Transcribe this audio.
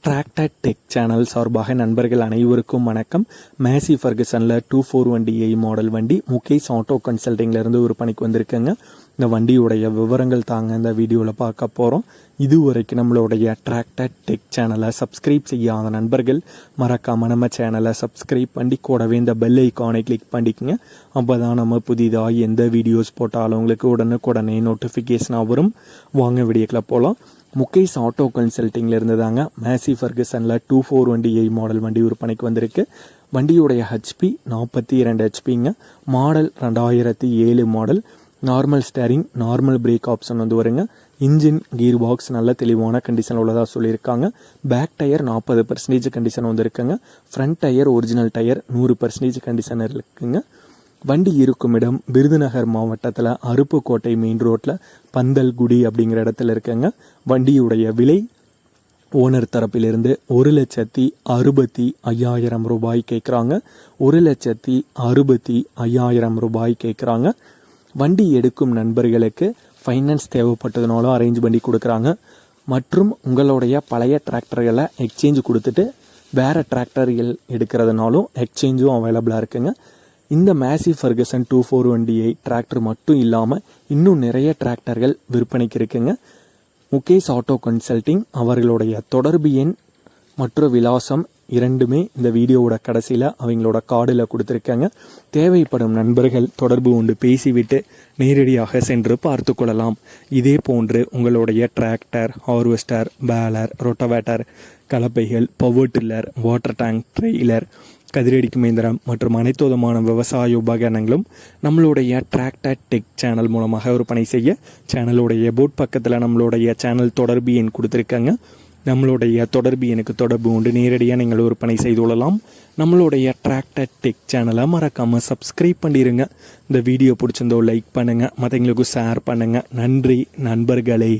Tractor tech channel சார்பாக நண்பர்கள் அனைவருக்கும் வணக்கம். மேசி ஃபர்கசனில் 241DI மாடல் வண்டி முகேஷ் ஆட்டோ கன்சல்டிங்லேருந்து ஒரு பணிக்கு வந்திருக்குங்க. இந்த வண்டியுடைய விவரங்கள் தாங்க இந்த வீடியோவில் பார்க்க போகிறோம். இதுவரைக்கும் நம்மளுடைய டிராக்டர் டெக் சேனலை சப்ஸ்கிரைப் செய்யாத நண்பர்கள் மறக்காமல் நம்ம சேனலை சப்ஸ்கிரைப் பண்ணி கூடவே இந்த பெல் ஐக்கானை கிளிக் பண்ணிக்கோங்க. அப்போ தான் நம்ம புதிதாக எந்த வீடியோஸ் போட்டாலும் உங்களுக்கு உடனுக்குடனே நோட்டிஃபிகேஷனாக வரும். வாங்க வீடியோக்குள்ள போகலாம். முகேஷ் ஆட்டோ கன்சல்டிங்கில் இருந்து தாங்க மேசி ஃபர்கசனில் 241DI மாடல் வண்டி ஒரு பணிக்கு வந்திருக்கு. வண்டியுடைய ஹெச்பி 42 ஹெச்பிங்க. Model 2007 model. Normal steering, normal brake option வந்து வருங்க. இன்ஜின், கீர் பாக்ஸ் நல்ல தெளிவான கண்டிஷன் உள்ளதாக சொல்லியிருக்காங்க. பேக் டயர் 40% கண்டிஷன் வந்து இருக்குங்க. Front tyre original tyre 100% condition இருக்குங்க. வண்டி இருக்கும் இடம் விருதுநகர் மாவட்டத்தில் அருப்புக்கோட்டை மெயின் ரோட்டில் பந்தல்குடி அப்படிங்கிற இடத்துல இருக்குங்க. வண்டியுடைய விலை ஓனர் தரப்பிலிருந்து 1,65,000 ரூபாய் கேட்குறாங்க. 1,65,000 ரூபாய் கேட்குறாங்க. வண்டி எடுக்கும் நண்பர்களுக்கு ஃபைனான்ஸ் தேவைப்பட்டதுனாலும் அரேஞ்ச் பண்ணி கொடுக்குறாங்க. மற்றும் உங்களுடைய பழைய டிராக்டர்களை எக்ஸ்சேஞ்ச் கொடுத்துட்டு வேறு டிராக்டர்கள் எடுக்கிறதுனாலும் எக்ஸ்சேஞ்சும் அவைலபிளாக இருக்குங்க. இந்த மேசி ஃபர்கசன் 241DI டிராக்டர் மட்டும் இல்லாமல் இன்னும் நிறைய டிராக்டர்கள் விற்பனைக்கு இருக்குங்க. முகேஷ் ஆட்டோ கன்சல்டிங் அவர்களுடைய தொடர்பு எண் மற்றும் விலாசம் இரண்டுமே இந்த வீடியோவோட கடைசியில் அவங்களோட கார்டில் கொடுத்துருக்காங்க. தேவைப்படும் நண்பர்கள் தொடர்பு கொண்டு பேசிவிட்டு நேரடியாக சென்று பார்த்து கொள்ளலாம். இதே போன்று உங்களுடைய டிராக்டர், ஹார்வெஸ்டர், பேலர், ரொட்டவேட்டர், கலப்பைகள், power tiller, water tank, trailer, கதிரடிக்கும் இயந்திரம் மற்றும் அனைத்து விதமான விவசாய உபகரணங்களும் நம்மளுடைய டிராக்டர் டெக் சேனல் மூலமாக விற்பனை செய்ய சேனலுடைய போட் பக்கத்தில் நம்மளுடைய சேனல் தொடர்பு எண் கொடுத்துருக்காங்க. நம்மளுடைய தொடர்பு எனக்கு தொடர்பு உண்டு நேரடியாக நீங்கள் விற்பனை செய்து கொள்ளலாம். நம்மளுடைய டிராக்டர் டெக் சேனலை மறக்காமல் சப்ஸ்கிரைப் பண்ணிடுங்க. இந்த வீடியோ பிடிச்சிருந்தோ லைக் பண்ணுங்கள், மற்றவங்களுக்கு ஷேர் பண்ணுங்கள். நன்றி நண்பர்களே.